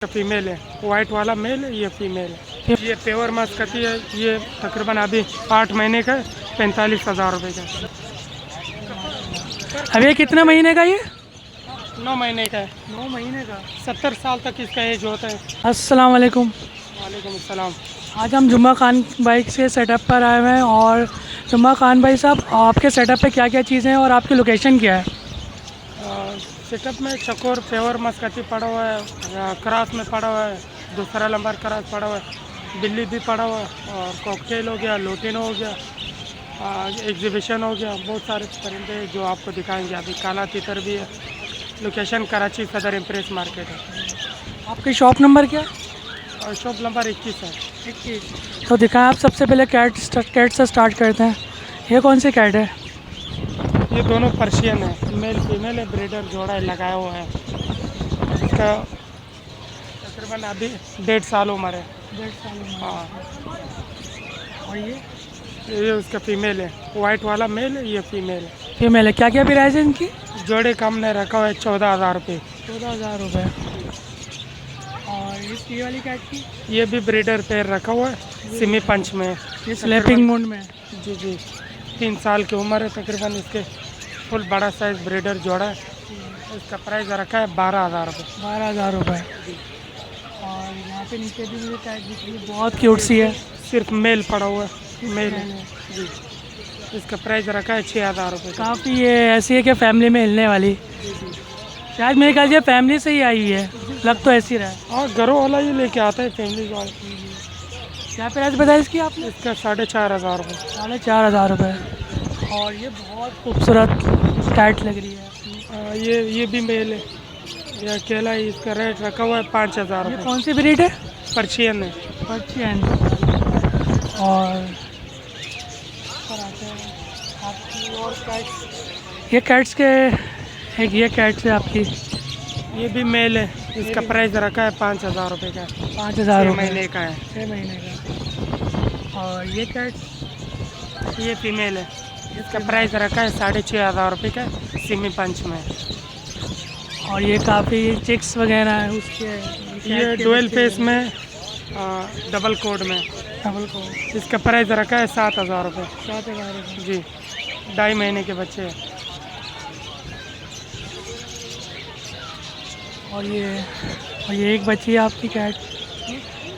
Female है, white वाला mail है, ये फीमेल है। ये पेवर मस्कती है, ये तकरीबन अभी 8 महीने का 45,000 रुपये का। अब ये कितने महीने का ये? 9 महीने का है। 9 महीने का। 70 साल तक इसका एज होता है। अस्सलाम वालेकुम। वालेकुम अस्सलाम। आज हम जुम्मा खान भाई के सेटअप पर आए हुए हैं और जुम्मा खान भाई साहब, आपके सेटअप पे क्या क्या चीज़ें हैं और आपकी लोकेशन क्या है? सेटअप में चकोर पेवर मस्कती पड़ा हुआ है, क्रॉस में पड़ा हुआ है, दूसरा नंबर क्रॉस पड़ा हुआ है, बिल्ली भी पड़ा हुआ है, और कॉकटेल हो गया, लोटिनो हो गया, एग्जीबिशन हो गया। बहुत सारे परिंदे हैं जो आपको दिखाएंगे। अभी काला तितर भी है। लोकेशन कराची सदर इम्प्रेस मार्केट है आपकी शॉप नंबर क्या है? और शॉप नंबर 21 है। 21। तो दिखाएं, आप सबसे पहले कैट से स्टार्ट करते हैं। ये कौन सी कैट है? ये दोनों पर्शियन है, मेल फीमेल है, ब्रीडर जोड़ा है, लगाया हुआ है। इसका तकरीबन अभी 1.5 साल उम्र है। 1.5 साल उम्र। हाँ, और ये उसका फीमेल है, वाइट वाला मेल है, ये फीमेल है। फीमेल है। क्या क्या प्राइस है इनकी? जोड़े का हमने रखा हुआ है 14,000 रुपये। 14,000 रुपये। और ये वाली कैट की? ये भी ब्रीडर पेयर रखा हुआ है, सिमी पंच में। ये स्लैपिंग मोड में है। जी जी, 3 साल की उम्र है तकरीबन इसके। फुल बड़ा साइज ब्रीडर जोड़ा है। इसका प्राइस रखा है 12,000 रुपये। 12,000 रुपये। और यहाँ पे नीचे भी मुझे कैट दिख रही है, बहुत क्यूट सी है। सिर्फ मेल पड़ा हुआ है, मेल है जी। इसका प्राइस रखा है 6,000 रुपये। काफ़ी ये ऐसी है कि फैमिली में हिलने वाली। शायद मेरे ख्याल से फैमिली से ही आई हुई है, लग तो ऐसी रहा है। हाँ, घरों वाला ही लेके आता है, फैमिली वाला। क्या प्राइस बताया इसकी आपने? इसका 4,500 रुपये। 4,500 रुपये। और ये बहुत खूबसूरत कैट लग रही है। ये भी मेल है, ये अकेला ही। इसका रेट रखा हुआ है 5,000 ये रुपये। कौन सी ब्रीड है? पर्शियन है। पर्शियन। और पर आते हैं आपकी और कैट्स। ये कैट्स के एक ये कैट्स है आपकी। ये भी मेल है। इसका प्राइस रखा है 5,000 रुपये का। 5,000 6 रुपये। महीने का है। 6 महीने का। और ये कैट? ये फीमेल है। इसका प्राइस रखा है 6,500 रुपये का, सिमी पंच में। और ये काफ़ी चिक्स वगैरह है उसके? ये डुअल फेस में, डबल कोड में। डबल को इसका प्राइस रखा है 7,000 रुपये। 7,000 रुपये। जी, 2.5 महीने के बच्चे हैं। और ये एक बच्ची है आपकी कैट।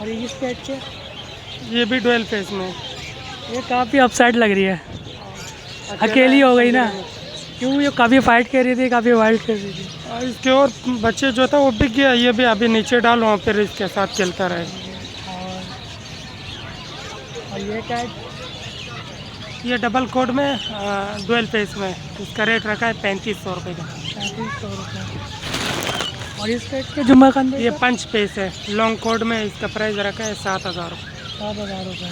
और ये किस कैट के? ये भी डुअल फेस में। ये काफ़ी अपसेट लग रही है, अकेली हो गई ना? क्यों? ये काफ़ी फाइट कर रही थी, काफ़ी वाइल्ड कर रही थी। इसके और बच्चे जो था वो बिक गया। ये भी अभी नीचे डालो, वहाँ फिर इसके साथ खेलता रहे। और ये कैट? ये डबल कोड में, डुअल फेस में। इसका रेट रखा है 3,500 रुपये का। 3,500 रुपये। और इस कैट के जुम्मा खान? ये पंच पेस है, लॉन्ग कोड में। इसका प्राइस रखा है 7,000 रुपये। 7,000 रुपये।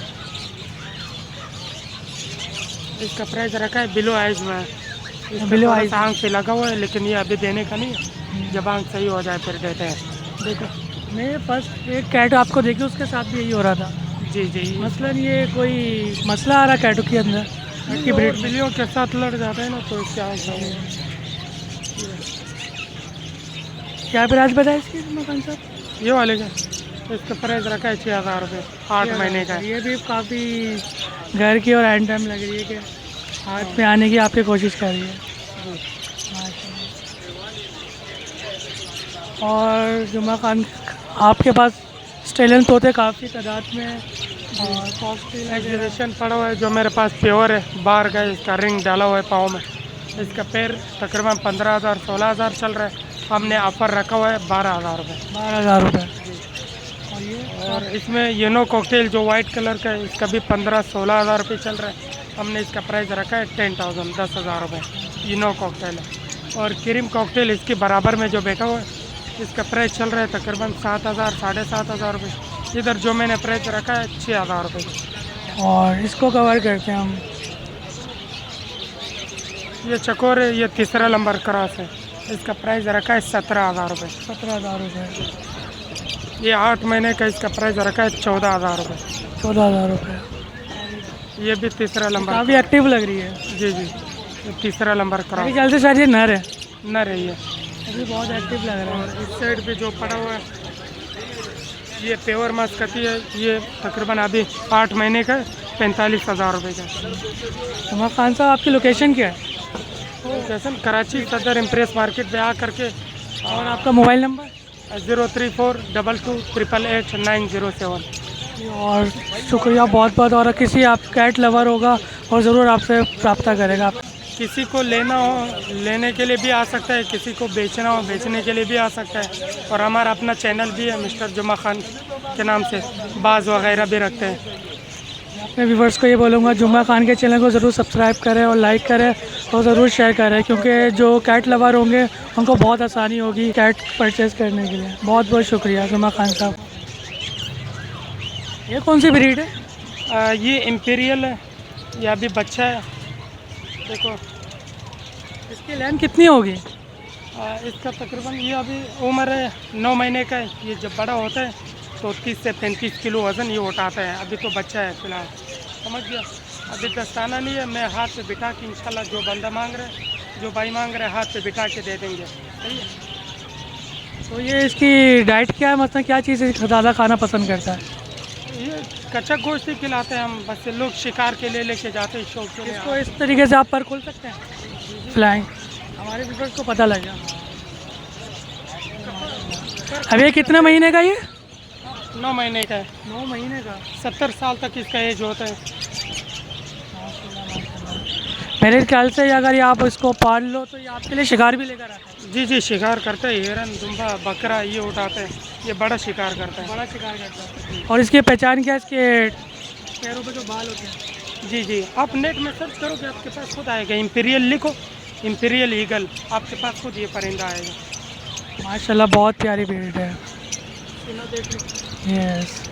इसका प्राइस रखा है बिलो आइज में। Below eyes. आंख पे लगा हुआ है, लेकिन ये अभी देने का नहीं है। जब आंख सही हो जाए फिर देते हैं। देखो, मैं फर्स्ट एक कैट आपको देखी, उसके साथ भी यही हो रहा था। जी जी। मसलन ये कोई मसला आ रहा कैटों के अंदर की ब्रीड में? बिल्लियों के साथ लड़ जाते हैं ना, तो इसके आंख सही है। क्या प्राइस बताया इसकी मकान साहब? ये वाले का इसका प्राइस रखा है 6,000 रुपये। 8 महीने का है। ये भी काफ़ी घर की और एंड टाइम लग रही है कि हाथ में आने की आपकी कोशिश कर रही है। और जुम्मा खान, आपके पास स्टेलन तोते काफ़ी तादाद में हैं और कॉकटेल एग्जीबिशन पड़ा हुआ है जो मेरे पास प्योर है। बाहर का इसका रिंग डाला हुआ है पाँव में। इसका पैर तकरीबन 15,000 16,000 चल रहा है। हमने ऑफर रखा हुआ है 12,000 रुपये। 12,000 रुपये। और इसमें येनो कॉकटेल जो वाइट कलर का है, इसका भी 15-16,000 रुपये चल रहा है। हमने इसका प्राइस रखा है 10,000 10,000 रुपये। येनो कॉकटेल है। और क्रीम कॉकटेल इसके बराबर में जो बैठा हुआ है, इसका प्राइस चल रहा है तकरीबन 7,000 7,500 रुपये। इधर जो मैंने प्राइस रखा है 6,000 रुपये। और इसको कवर करते हैं हम। ये चकोर है, ये तीसरा नंबर क्रॉस है। इसका प्राइस रखा है 17,000 रुपये। 17,000 रुपये। ये 8 महीने का। इसका प्राइस रखा है 14,000 रुपये। 14,000 रुपये। ये भी तीसरा नंबर। काफ़ी एक्टिव लग रही है। जी जी, ये तीसरा नंबर मेरे क्रॉस। ख्याल से शायद ये नर है। न रही है। अभी बहुत एक्टिव लग रहा है। और इस साइड पे जो पड़ा हुआ है ये प्योर मस्कती है, ये तकरीबन अभी 8 महीने का 45,000 रुपये का। जुमा खान साहब आपकी लोकेशन क्या है जैसे कराची सदर इम्प्रेस मार्केट पे आ करके और आपका मोबाइल नंबर? 03422888907। और शुक्रिया बहुत बहुत। और किसी आप कैट लवर होगा और ज़रूर आपसे रब्ता करेगा। आप किसी को लेना हो लेने के लिए भी आ सकता है, किसी को बेचना हो बेचने के लिए भी आ सकता है। और हमारा अपना चैनल भी है मिस्टर जुमा खान के नाम से, बाज़ वगैरह भी रखते हैं। अपने व्यूवर्स को ये बोलूँगा जुमा खान के चैनल को ज़रूर सब्सक्राइब करें और लाइक करें और ज़रूर शेयर करें, क्योंकि जो कैट लवर होंगे उनको बहुत आसानी होगी कैट परचेज़ करने के लिए। बहुत बहुत शुक्रिया जुमा खान साहब। ये कौन सी ब्रीड है? ये इम्पीरियल है, ये अभी बच्चा है। देखो इसकी लेंथ कितनी होगी? इसका तकरीबन ये अभी उम्र है 9 महीने का है। ये जब बड़ा होता है तो 30 से 35 किलो वज़न ये उठाता है। अभी तो बच्चा है फ़िलहाल, समझ गया। अभी दस्ताना नहीं है, मैं हाथ पे बिठा के इंशाल्लाह जो बंदा मांग रहा है, जो भाई मांग रहा है, हाथ पे बिठा के दे देंगे। सही है। तो ये इसकी डाइट क्या है, मतलब क्या चीज़ ज़्यादा खाना पसंद करता है? ये कच्चा गोश्त ही खिलाते हैं हम, बस लोग शिकार के लिए लेके जाते हैं शौक के लिए। इसको इस तरीके से आप पर खोल सकते हैं फ्लाइंग, हमारे व्यूअर्स को पता लगा। अब ये कितने महीने का? ये 9 महीने का है। 9 महीने का। 70 साल तक इसका एज होता है। मेरे ख्याल से अगर ये आप इसको पाल लो तो ये आपके लिए शिकार भी लेकर आता है। जी जी, शिकार करते हैं, हिरन दुम्बा बकरा ये उठाते हैं। ये बड़ा शिकार करता है। बड़ा शिकार करता है। और इसकी पहचान क्या है? इसके पैरों पे जो बाल होते हैं। जी जी, आप नेट में सर्च करोगे आपके पास खुद आएगा। इम्पीरियल लिखो, इम्पीरियल ईगल, आपके पास खुद ये परिंदा आएगा। माशाल्लाह बहुत प्यारी ब्रीड है। यस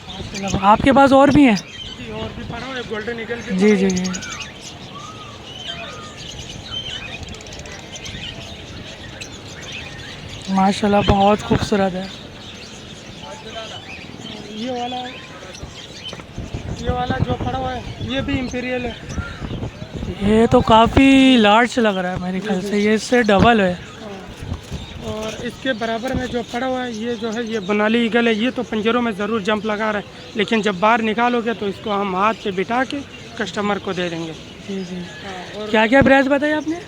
माशाल्लाह। आपके पास और भी हैं? जी, और भी पड़ा हुआ है, गोल्डन ईगल भी। जी जी जी। माशाल्लाह बहुत खूबसूरत है। ये वाला जो पड़ा हुआ है ये भी इम्पीरियल है। ये तो काफ़ी लार्ज लग रहा है मेरे ख्याल से, ये इससे डबल है। और इसके बराबर में जो पड़ा हुआ है ये जो है ये बनाली ईगल है। ये तो पंजरों में ज़रूर जंप लगा रहा है, लेकिन जब बाहर निकालोगे तो इसको हम हाथ पे बिठा के कस्टमर को दे देंगे। जी जी। और क्या क्या प्राइस बताया आपने?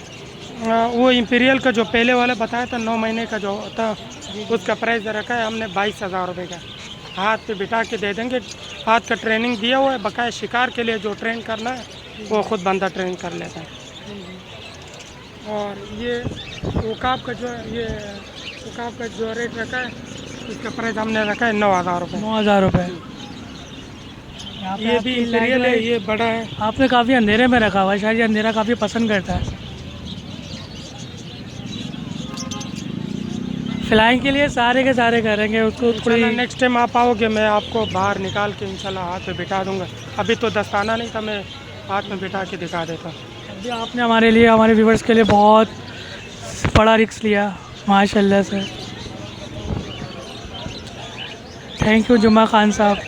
वो इम्पीरियल का जो पहले वाला बताया था 9 महीने का जो था, उसका प्राइस रखा है हमने 22,000 रुपये का। हाथ पे बिठा के दे देंगे। हाथ का ट्रेनिंग दिया हुआ है, बकाया शिकार के लिए जो ट्रेन करना है वो ख़ुद बंदा ट्रेन कर लेता है। और ये उकाब का जो रेट रखा है, इसका प्राइस हमने रखा है 9,000 रुपये। 9,000 रुपये। ये भी इम्पीरियल है, ये बड़ा है। आपने काफ़ी अंधेरे में रखा हुआ है, शायद ये अंधेरा काफ़ी पसंद करता है। फ्लाइंग के लिए सारे के सारे करेंगे उसको। थोड़ी नेक्स्ट टाइम आप आओगे मैं आपको बाहर निकाल के इंशाल्लाह हाथ पे बिठा दूंगा। अभी तो दस्ताना नहीं था, मैं हाथ में बिठा के दिखा देता। अभी आपने हमारे लिए, हमारे व्यूवर्स के लिए बहुत बड़ा रिस्क लिया माशाल्लाह से। थैंक यू जुमा खान साहब।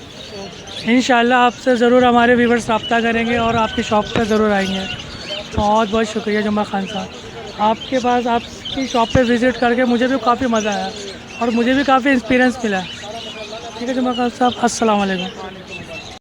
इंशाल्लाह आपसे ज़रूर हमारे व्यूवर्स रब्ता करेंगे और आपकी शॉप पर ज़रूर आएंगे। बहुत बहुत शुक्रिया जुमा खान साहब। आपके पास, आपकी शॉप पे विज़िट करके मुझे भी काफ़ी मज़ा आया और मुझे भी काफ़ी एक्सपीरियंस मिला। ठीक है जुमा खान साहब, अस्सलाम वालेकुम।